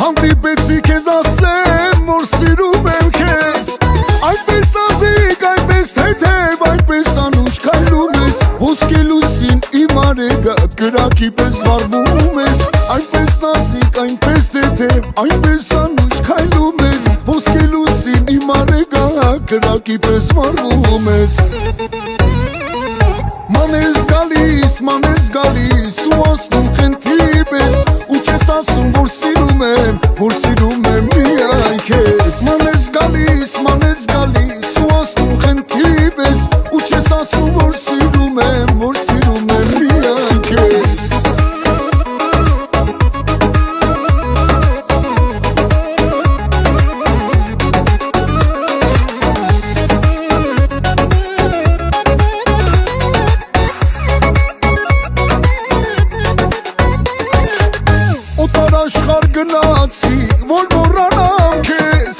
Հանդիպեցի քեզ ասեմ, որ սիրում եմ քեզ Այնպես նազիկ, այնպես թեթև, այնպես անուշ քայլում ես Ոսկե լուսին իմ արեգատ, կրակի պես վարվում ես Այնպես նազիկ, այնպես թեթև, այնպես անուշ քայլում ես Ոսկե լուսին իմ արեգատ, կրակի պես վարվում ես Մանես գալիս ու ասնում խնդրի պես Ու չես ասում, որ սիրում եմ միայն քեզ Մանես գալիս ու ասնում խնդրի պես Ու չես ասում, որ սիրում եմ միայն քեզ Աշխարհ գնացի, որ մոռանամ քեզ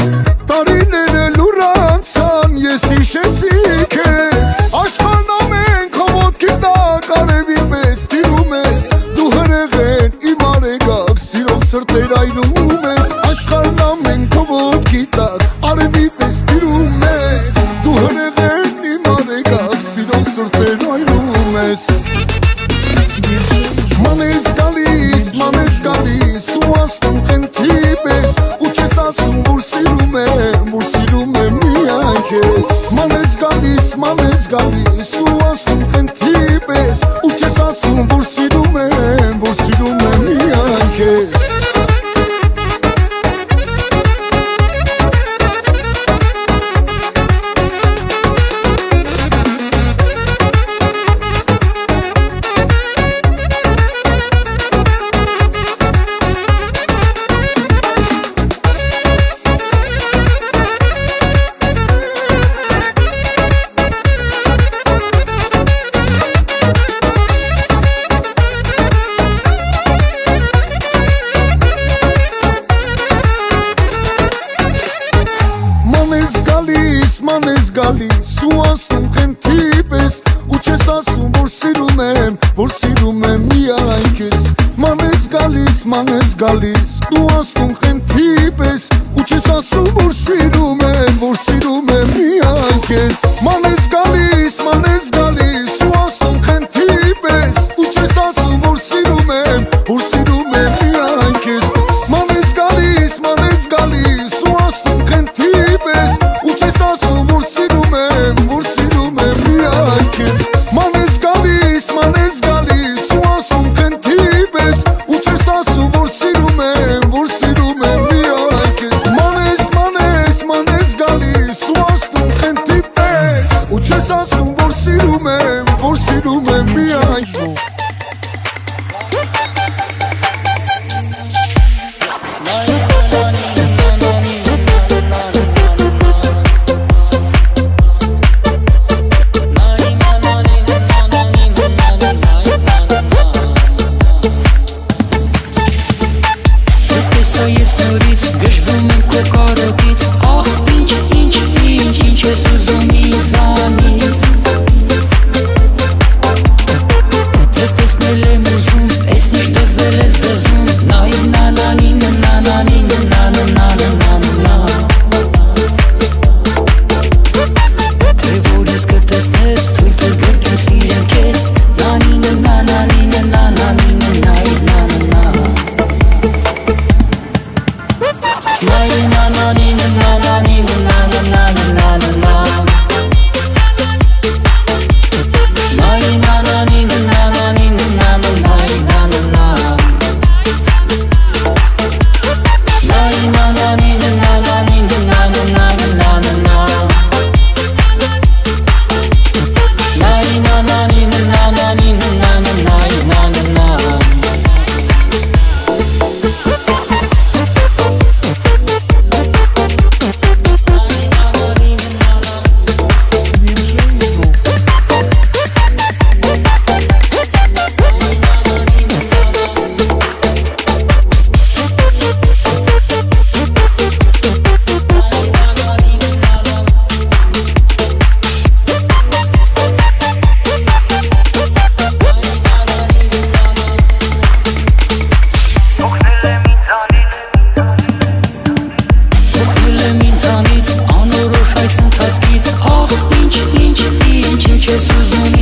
Տարիները լուրանցան, ես հիշեցի քեզ Աշխարհն ամեն քո ոտքի տակ արևի պես տիրում ես Դու հրեղեն իմ արեգակ, սիրող սրտեր այրում ես Աշխարհն ամեն քո ոտքի տակ արևի պես տիրում ես Դու հրեղեն իմ արեգակ, սիրող սրտեր այրում ես Մանես գալիս ու ասնում խնդրի պես Ու չես ասում, որ սիրում եմ միայն քեզ Մանես գալիս ու ասնում խնդրի պես Ու չես ասում, որ սիրում եմ միայն քեզ Մանես գալիս ու ասնում խնդրի պես Ու չես ասում, որ սիրում եմ միայն քեզ Մանես գալիս ու ասնում խնդրի պես Ու չես ասում, որ սիրում եմ միայն քեզ Մանես գալիս ու ասնում խնդրի պես Ու չես ասում, որ սիրում եմ միայն քեզ Մանես գալիս ու ասնում խնդրի պես Ու չես ասում, որ սիրում եմ միայն քեզ Մանես գալիս ու ասում խնդրի պես Ու չես ասում, որ սիրում եմ միայն քեզ Մանես գալիս ու ասում խնդրի պես Ու չես ասում, որ սիրում եմ միայն քեզ Ես նորից գժվում եմ քո կարոտից Ախ ինչ ես ուզում ինձանից Ես տեսնել եմ ուզում, ես ինչ դզել ես դզում Նայր նանանին Թե որ ես կտեսնես, թույլ տուր գրկեմ սիրեմ քեզ Նայր na na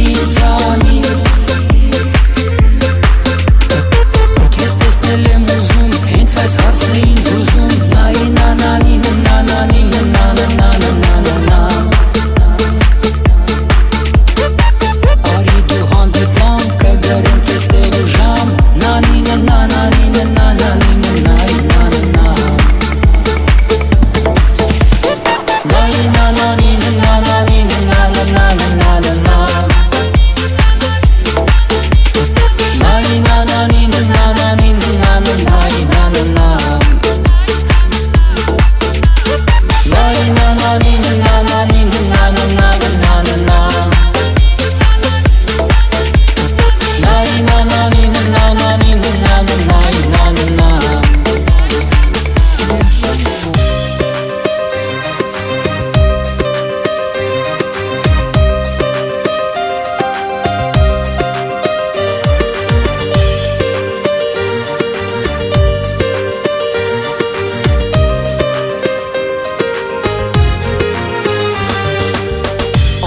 ինձանից Քեզ տեսնել եմ ուզում, հենց այս հարցն է ինձ ուզում Նայի նանանին, նանանին, նանանանանանանանա Արի դու հանդեպան, կգրեմ քեզ տեղ ու ժամ Նանինը, նանանինը, նանանինը, նայի նանանա Նայի նանանինը, նանանինը, նանանանանանանա Նայի նանանինը, նանանինը, նանանայի նանանա Նայի նանանինը, նանանինը, նանանայի նանանա Նայի նանանինը, նանանինը, նանանայի նանանա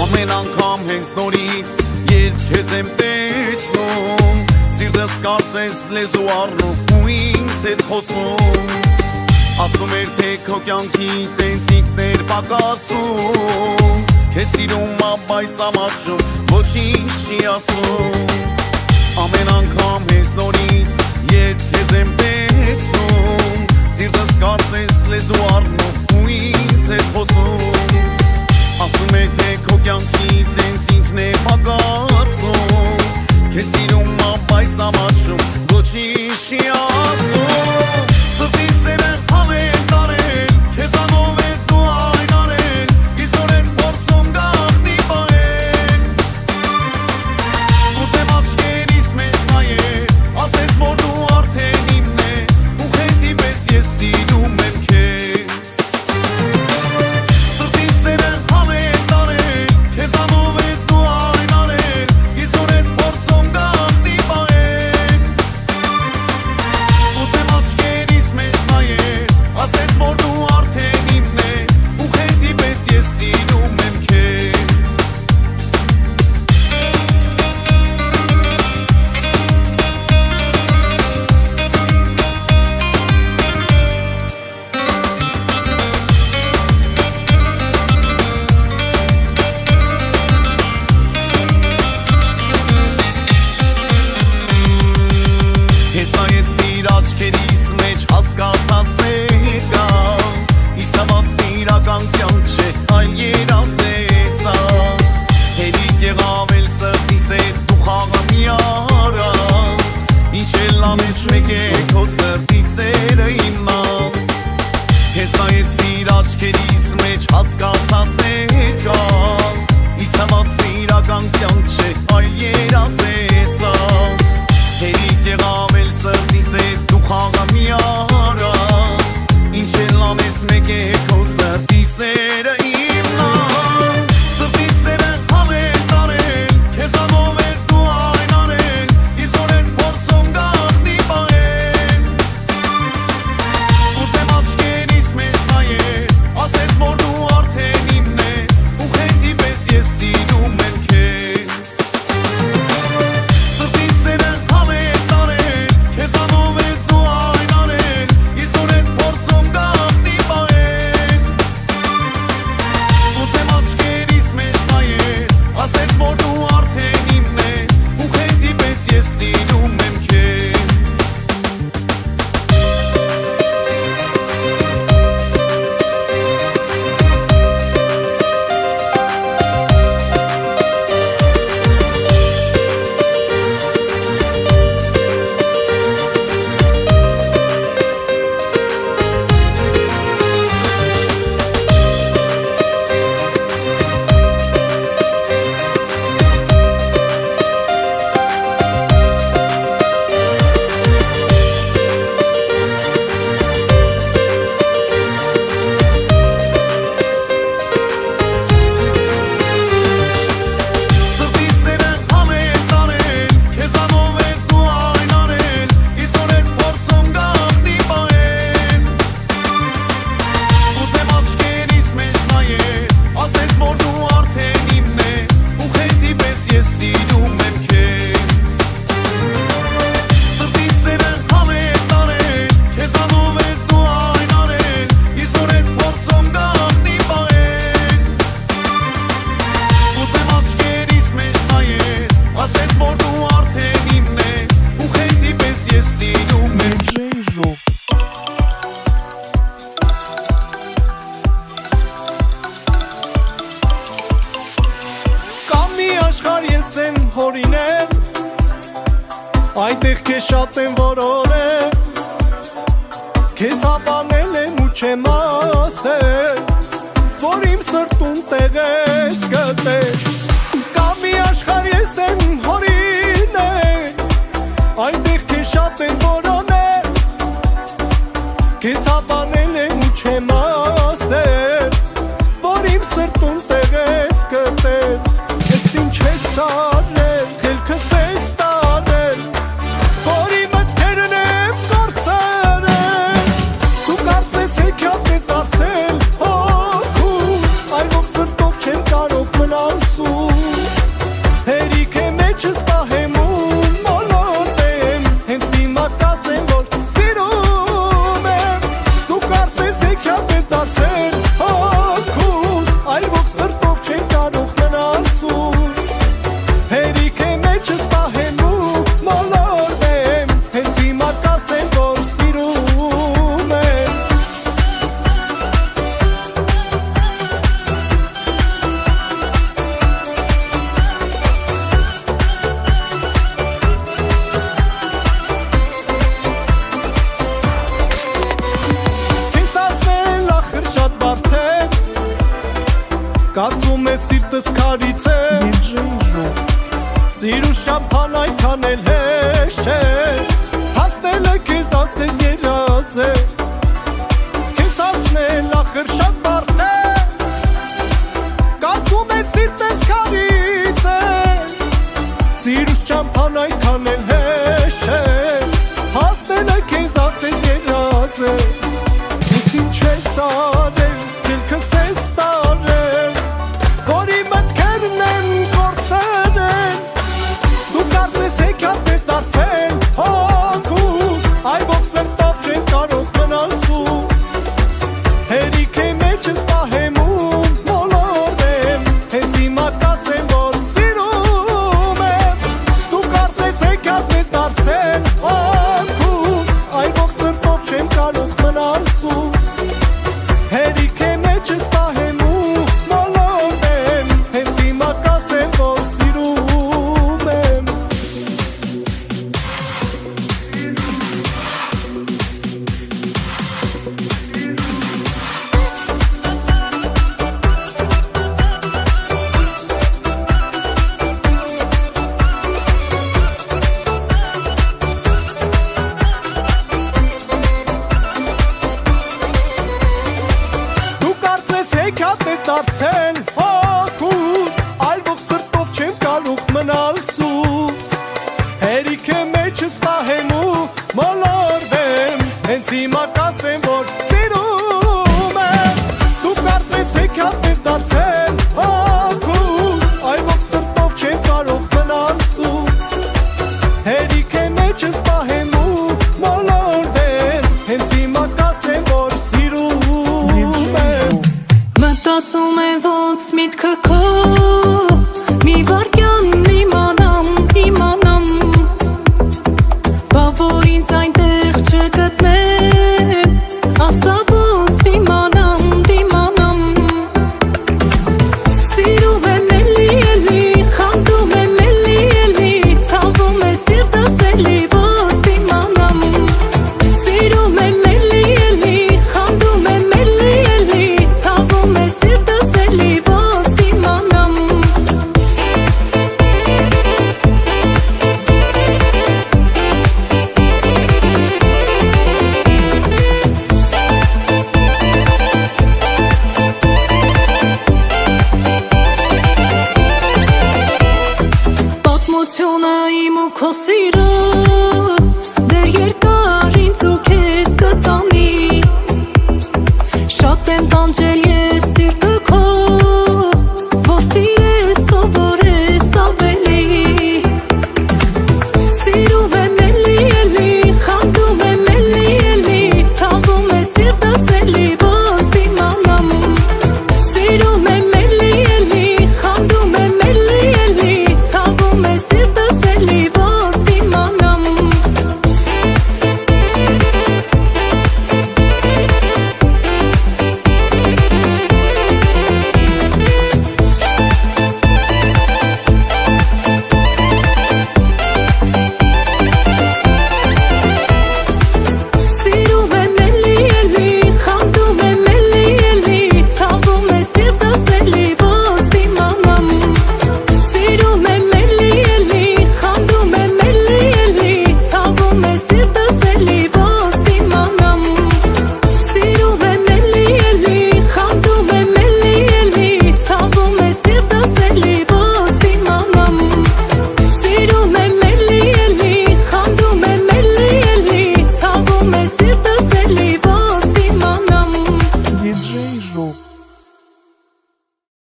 Ամեն անգամ հենց նորից երբ քեզ եմ տեսնում Սիրտս կարծես լեզու առնում ու ինձ հետ խոսում Ասում էր թե քո կյանքից հենց ինքն էր պակասում Քեզ սիրում ա բայց ամաչում ոչինչ չի ասում Ամեն անգամ հենց նորից երբ քեզ եմ տեսնում Սիրտս կարծես լեզու առնում ու ինձ հետ խոսում Ասում է թե քո կյանքից հենց ինքն է պակասում Քեզ սիրում ա բայց ամաչում ոչինչ չի ասում Սրտիս սերը ամեն տարել Քեզանով ես դու այն արել Իսօր ես փորձում գաղտնի պահել Ուզեմ աչքերիս մեզ նայես Ասես որ դու արդեն իմն ես Ու խենթի պես ես սիրում եմ քեզ Սրտիս սերը ամեն տարել Քեզանով ես դու այն արել Իսօր ես փորձում գաղտնի պահել տարիներ Այնտեղ քեզ շատ եմ որորել Քեզ հավանել եմ ու չեմ ասել Որ իմ սրտում տեղ ես գտել Կամ մի աշխարհ ես եմ հորինել Այնտեղ քեզ շատ եմ որոնել Քեզ հավանել եմ ու չեմ ասել Որ իմ սրտում տեղ ես գտել Ես ինչ ես արել, խելքս ես տարել Որ իմ մտքերն եմ կորցրել Դու կարծես հեքիաթ ես դարձել հոգուս Այլով սրտով չեմ կարող մնալ սուս Հերիք է մեջս պահեմ ու մոլորվեմ Հենց հիմա կասեմ, որ սիրում եմ Դու կարծես հեքիաթ ես դարձել հոգուս Այլով սրտով չեմ կարող մնալ սուս Հերիք է մեջս պահեմ ու մոլորվեմ Հենց հիմա կասեմ, որ սիրում եմ Քեզ ասնել ախր շատ բարդ է Կարծում ես սիրտս քարից է Սիրուս ճամփան այդքան էլ հեշտ չէ Հասնելը քեզ ասես երազ է Քեզ ասնել ախր շատ բարդ է Կարծում ես սիրտս քարից է Սիրուս ճամփան այդքան էլ հեշտ չէ Հասնելը քեզ ասես երազ է Ես ինչ ես արել, քելքս ես տարել Որ իմ մտքերն եմ կորցրել Դու կարծես հեքիաթ ես դարձել հոգուս Այլով սրտով չեմ կարող մնալ սուս Հերիք է մեջս պահեմ ու մոլորվեմ Հենց հիմա կասեմ, որ սիրում եմ Դու կարծես հեքիաթ ես դարձել հոգուս Այլով սրտով չեմ կարող մնալ սուս Հերիք է մեջս պահեմ ու մոլորվեմ Հենց հիմա կասեմ, որ սիրում եմ Դու կարծես հեքիաթ ես դարձել հոգուս Այլով սրտով չեմ կարող մնալ սուս Հերիք է մեջս պահեմ ու մոլորվեմ Հենց հիմա կասեմ, որ սիրում եմ Դու կարծես հեքիաթ ես դարձել հոգուս Այլով սրտով չեմ կարող մնալ սուս Հերիք է մեջս պահեմ ու մոլորվեմ Հենց հիմա կասեմ, որ սիրում եմ Մտածում եմ ոնց միտքը քո Մի վարկյան իմանամ Բա որ ինձ այնտեղ չգտնեմ Ասա ոնց դիմանամ Սիրում եմ էլի, խանդում եմ էլի Ցավում է սիրտս էլի ոնց դիմանամ Սիրում եմ էլի, խանդում եմ էլի Ցավում է սիրտս էլի ոնց դիմանամ Պատմությունը իմ ու քո սիրո Դեռ երկար ինձ ու քեզ կտանի Շատ եմ տանջել ես